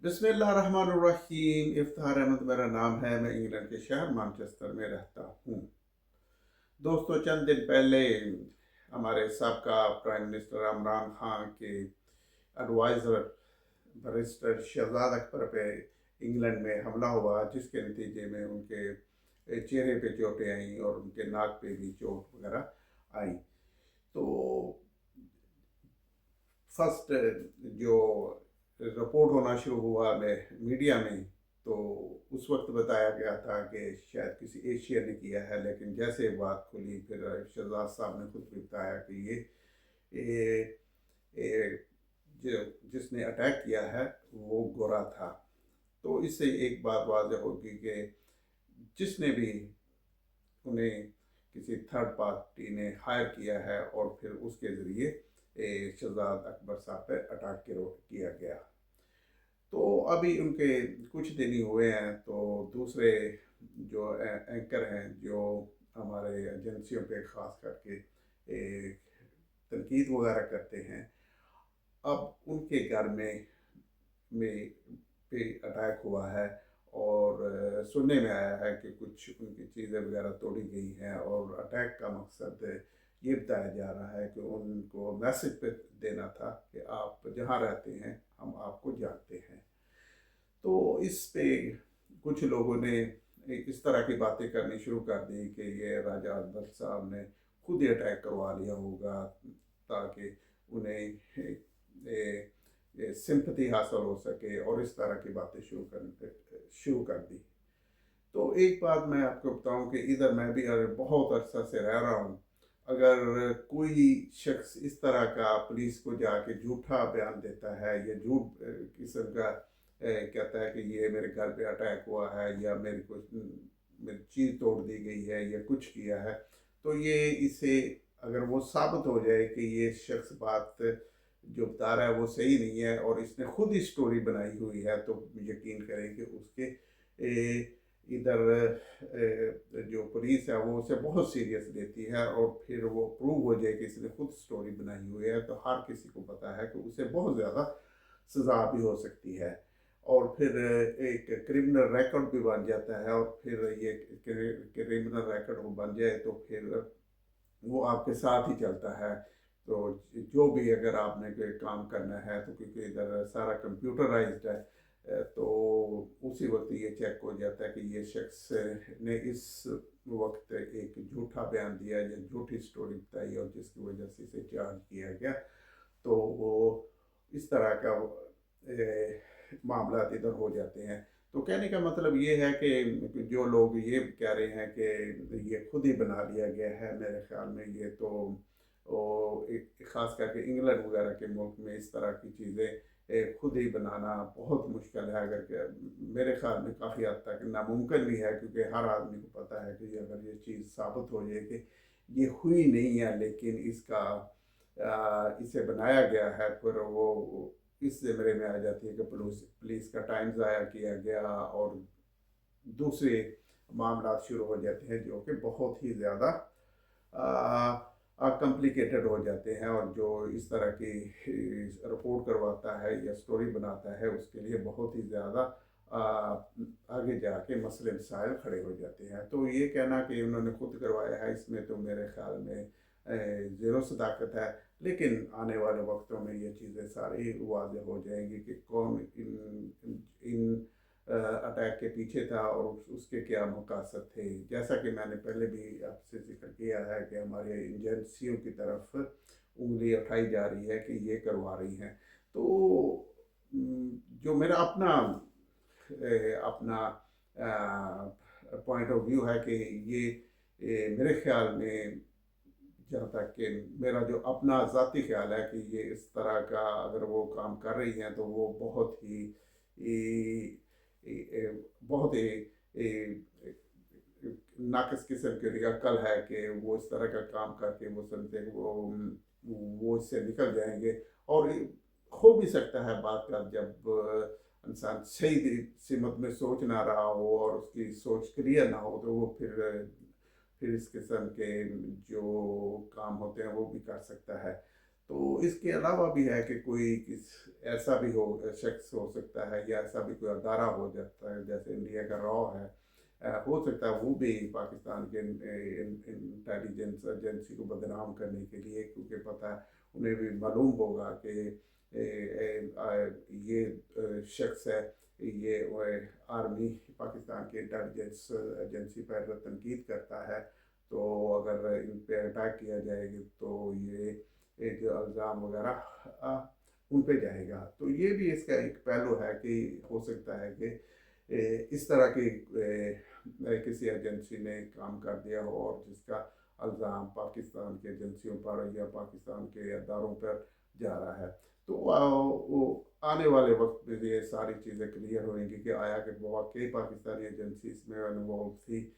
बिस्मिल्लाहिर्रहमानिर्रहीम। इफ्तिखार अहमद मेरा नाम है। मैं इंग्लैंड के शहर मैनचेस्टर में रहता हूँ। दोस्तों, चंद दिन पहले हमारे साबका प्राइम मिनिस्टर इमरान खान के एडवाइज़र बैरिस्टर शहजाद अकबर पे इंग्लैंड में हमला हुआ, जिसके नतीजे में उनके चेहरे पे चोटें आईं और उनके नाक पे भी चोट वगैरह आई। तो फर्स्ट जो रिपोर्ट होना शुरू हुआ मीडिया में, तो उस वक्त बताया गया था कि शायद किसी एशियन ने किया है, लेकिन जैसे बात खुली फिर शहजाद साहब ने खुद भी बताया कि ये, ये जिसने अटैक किया है वो गोरा था। तो इससे एक बात वाज़ेह होगी कि जिसने भी उन्हें किसी थर्ड पार्टी ने हायर किया है और फिर उसके ज़रिए शहजाद अकबर साहब पर अटैक किया गया। तो अभी उनके कुछ दिन ही हुए हैं, तो दूसरे जो एंकर हैं जो हमारे एजेंसियों पे ख़ास करके तनकीद वगैरह करते हैं, अब उनके घर में पे अटैक हुआ है और सुनने में आया है कि कुछ उनकी चीज़ें वगैरह तोड़ी गई हैं और अटैक का मकसद ये बताया जा रहा है कि उनको मैसेज पे देना था कि आप जहाँ रहते हैं हम आपको जानते हैं। तो इस पे कुछ लोगों ने इस तरह की बातें करनी शुरू कर दी कि ये राजा अकबर साहब ने खुद ही अटैक करवा लिया होगा ताकि उन्हें सिंपैथी हासिल हो सके, और इस तरह की बातें शुरू कर दी। तो एक बात मैं आपको बताऊं कि इधर मैं भी बहुत अरसा से रह रहा हूँ। अगर कोई शख्स इस तरह का पुलिस को जाके झूठा बयान देता है या झूठ किस्म का कहता है कि ये मेरे घर पे अटैक हुआ है या मेरी चीज़ तोड़ दी गई है या कुछ किया है, तो ये इसे अगर वो साबित हो जाए कि ये शख्स बात जो बता रहा है वो सही नहीं है और इसने खुद ही स्टोरी बनाई हुई है, तो यकीन करें कि उसके इधर जो पुलिस है वो उसे बहुत सीरियस लेती है। और फिर वो प्रूव हो जाए कि इसने खुद स्टोरी बनाई हुई है, तो हर किसी को पता है कि उसे बहुत ज़्यादा सज़ा भी हो सकती है और फिर एक क्रिमिनल रिकॉर्ड भी बन जाता है। और फिर ये क्रिमिनल रिकॉर्ड वो बन जाए तो फिर वो आपके साथ ही चलता है। तो जो भी अगर आपने कोई काम करना है, तो क्योंकि इधर सारा कंप्यूटराइज्ड है, तो उसी वक्त ये चेक हो जाता है कि ये शख्स ने इस वक्त एक झूठा बयान दिया या झूठी स्टोरी बताई और जिसकी वजह से इसे चार्ज किया गया। तो वो इस तरह का मामला इधर हो जाते हैं। तो कहने का मतलब ये है कि जो लोग ये कह रहे हैं कि ये खुद ही बना लिया गया है, मेरे ख्याल में ये तो एक ख़ास करके इंग्लैंड वगैरह के मुल्क में इस तरह की चीज़ें खुद ही बनाना बहुत मुश्किल है। अगर मेरे ख्याल में काफ़ी हद तक नामुमकिन भी है, क्योंकि हर आदमी को पता है कि अगर ये चीज़ साबित हो जाए कि ये हुई नहीं है लेकिन इसे बनाया गया है, फिर वो इस ज़मरे में आ जाती है कि पुलिस का टाइम ज़ाया किया गया और दूसरे मामला शुरू हो जाते हैं जो कि बहुत ही ज़्यादा कॉम्प्लिकेटेड हो जाते हैं। और जो इस तरह की रिपोर्ट करवाता है या स्टोरी बनाता है उसके लिए बहुत ही ज़्यादा आगे जाके मसले मसाइल खड़े हो जाते हैं। तो ये कहना कि उन्होंने खुद करवाया है, इसमें तो मेरे ख्याल में ज़ीरो सदाकत है। लेकिन आने वाले वक्तों में ये चीज़ें सारी वाज़ेह हो जाएंगी कि कौन इन अटैक के पीछे था और उसके क्या मकासद थे। जैसा कि मैंने पहले भी आपसे जिक्र किया है कि हमारी एजेंसियों की तरफ उंगली उठाई जा रही है कि ये करवा रही हैं। तो जो मेरा अपना पॉइंट ऑफ व्यू है कि ये मेरे ख्याल में, जहाँ तक कि मेरा जो अपना ज़ाती ख्याल है कि ये इस तरह का अगर वो काम कर रही हैं तो वो बहुत ही नाकिस किस्म की अक्ल है कि वो इस तरह का काम करके वो समझते हैं वो इससे निकल जाएंगे। और हो भी सकता है बात का जब इंसान सही सिमत में सोच ना रहा हो और उसकी सोच क्लियर ना हो, तो वो फिर इस किस्म के जो काम होते हैं वो भी कर सकता है। تو اس کے علاوہ بھی ہے کہ کوئی ایسا بھی شخص ہو سکتا ہے یا ایسا بھی کوئی ادارہ ہو جاتا ہے جیسے انڈیا کا را ہے، ہو سکتا ہے وہ بھی پاکستان کے انٹیلیجنس ایجنسی کو بدنام کرنے کے لیے، کیونکہ پتہ ہے انہیں بھی معلوم ہوگا کہ یہ شخص ہے، یہ آرمی پاکستان کے انٹیلیجنس ایجنسی پر تنقید کرتا ہے، تو اگر ان پہ اٹیک کیا جائے گا تو یہ ایک الزام وغیرہ ان پہ جائے گا۔ تو یہ بھی اس کا ایک پہلو ہے کہ ہو سکتا ہے کہ اس طرح کی کسی ایجنسی نے کام کر دیا ہو اور جس کا الزام پاکستان کے ایجنسیوں پر یا پاکستان کے اداروں پر جا رہا ہے۔ تو آنے والے وقت میں یہ ساری چیزیں کلیئر ہوئیں گی کہ آیا کہ واقعی پاکستانی ایجنسی اس میں انوالو تھی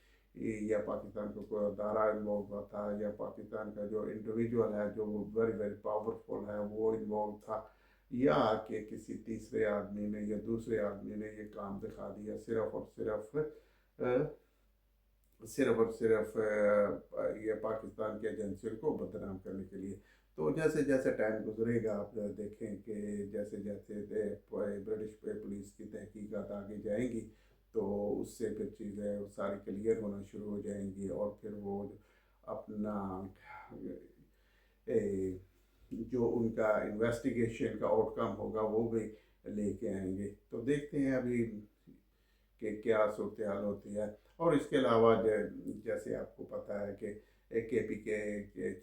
یا پاکستان کو کوئی ادارہ انوالو تھا یا پاکستان کا جو انڈیویجول ہے جو ویری ویری پاورفل ہے وہ انوالو تھا، یا کہ کسی تیسرے آدمی نے یا دوسرے آدمی نے یہ کام دکھا دیا صرف اور صرف یہ پاکستان کی ایجنسیوں کو بدنام کرنے کے لیے۔ تو جیسے جیسے ٹائم گزرے گا آپ دیکھیں کہ جیسے جیسے برٹش پولیس کی تحقیقات آگے جائیں گی تو اس سے پھر چیزیں ساری کلیئر ہونا شروع ہو جائیں گی، اور پھر وہ اپنا جو ان کا انویسٹیگیشن کا آؤٹ کم ہوگا وہ بھی لے کے آئیں گے۔ تو دیکھتے ہیں ابھی کہ کیا صورتحال ہوتی ہے۔ اور اس کے علاوہ جیسے آپ کو پتہ ہے کہ کے پی کے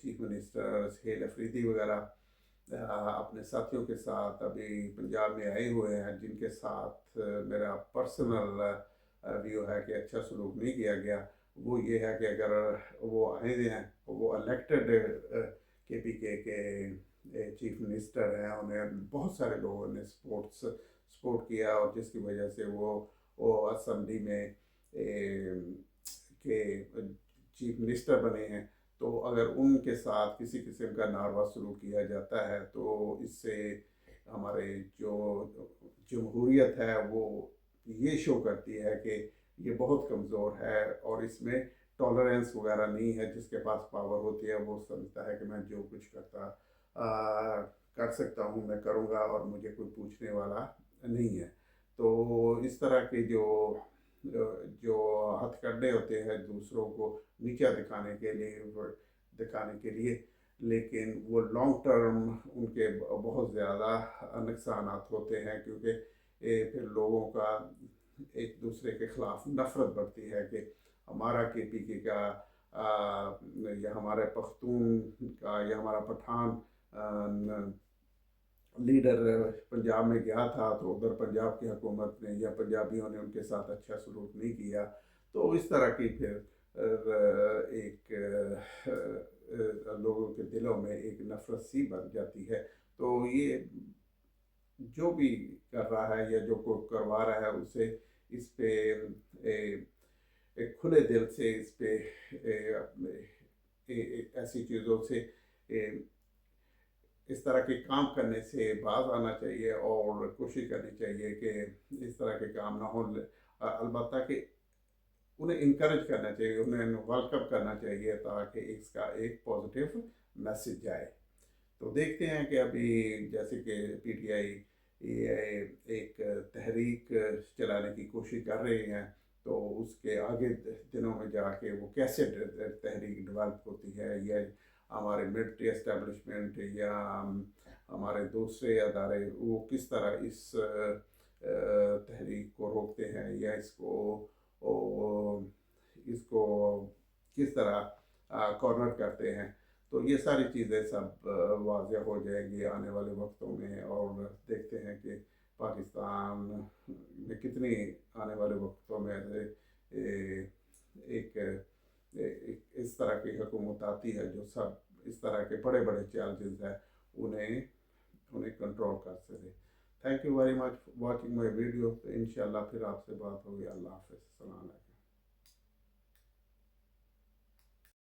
چیف منسٹر سہیل افریدی وغیرہ اپنے ساتھیوں کے ساتھ ابھی پنجاب میں آئے ہوئے ہیں، جن کے ساتھ میرا پرسنل ویو ہے کہ اچھا سلوک نہیں کیا گیا۔ وہ یہ ہے کہ اگر وہ آئے ہیں، وہ الیکٹڈ کے پی کے چیف منسٹر ہیں، انہیں بہت سارے لوگوں نے سپورٹ کیا، اور جس کی وجہ سے وہ اسمبلی میں کے چیف منسٹر بنے ہیں۔ تو اگر ان کے ساتھ کسی قسم کا ناروا سلوک کیا جاتا ہے تو اس سے ہمارے جو جمہوریت ہے وہ یہ شو کرتی ہے کہ یہ بہت کمزور ہے، اور اس میں ٹالرنس وغیرہ نہیں ہے۔ جس کے پاس پاور ہوتی ہے وہ سمجھتا ہے کہ میں جو کچھ کر سکتا ہوں میں کروں گا، اور مجھے کوئی پوچھنے والا نہیں ہے۔ تو اس طرح کے جو ہتھ کنڈے ہوتے ہیں دوسروں کو نیچا دکھانے کے لیے، لیکن وہ لانگ ٹرم ان کے بہت زیادہ نقصانات ہوتے ہیں، کیونکہ پھر لوگوں کا ایک دوسرے کے خلاف نفرت بڑھتی ہے کہ ہمارا کے پی کے کا یا ہمارے پختون کا یا ہمارا پٹھان لیڈر پنجاب میں گیا تھا تو ادھر پنجاب کی حکومت نے یا پنجابیوں نے ان کے ساتھ اچھا سلوک نہیں کیا۔ تو اس طرح کی پھر ایک لوگوں کے دلوں میں ایک نفرت سی بن جاتی ہے۔ تو یہ جو بھی کر رہا ہے یا جو کوئی کروا رہا ہے اسے اس پہ ایک کھلے دل سے اس پہ ایسی چیزوں سے اس طرح کے کام کرنے سے باز آنا چاہیے، اور کوشش کرنی چاہیے کہ اس طرح کے کام نہ ہوں، البتہ کہ انہیں انکریج کرنا چاہیے، انہیں ویلکم کرنا چاہیے تاکہ اس کا ایک پازیٹیو میسج جائے۔ تو دیکھتے ہیں کہ ابھی جیسے کہ پی ٹی آئی ایک تحریک چلانے کی کوشش کر رہے ہیں، تو اس کے آگے دنوں میں جا کے وہ کیسے تحریک ڈیولپ ہوتی ہے، یا ہمارے ملٹری اسٹیبلشمنٹ یا ہمارے دوسرے ادارے وہ کس طرح اس تحریک کو روکتے ہیں، یا اس کو کس طرح کارنر کرتے ہیں۔ تو یہ ساری چیزیں سب واضح ہو جائیں گی آنے والے وقتوں میں، اور دیکھتے ہیں کہ پاکستان میں کتنی آنے والے وقتوں میں ایک اس طرح کی حکومت آتی ہے جو سب اس طرح کے بڑے بڑے چیلنجز ہیں انہیں کنٹرول کر سکے۔ Thank you very much watching my video. انشاءاللہ پھر آپ سے بات ہوگی۔ اللہ حافظ، السلام علیکم۔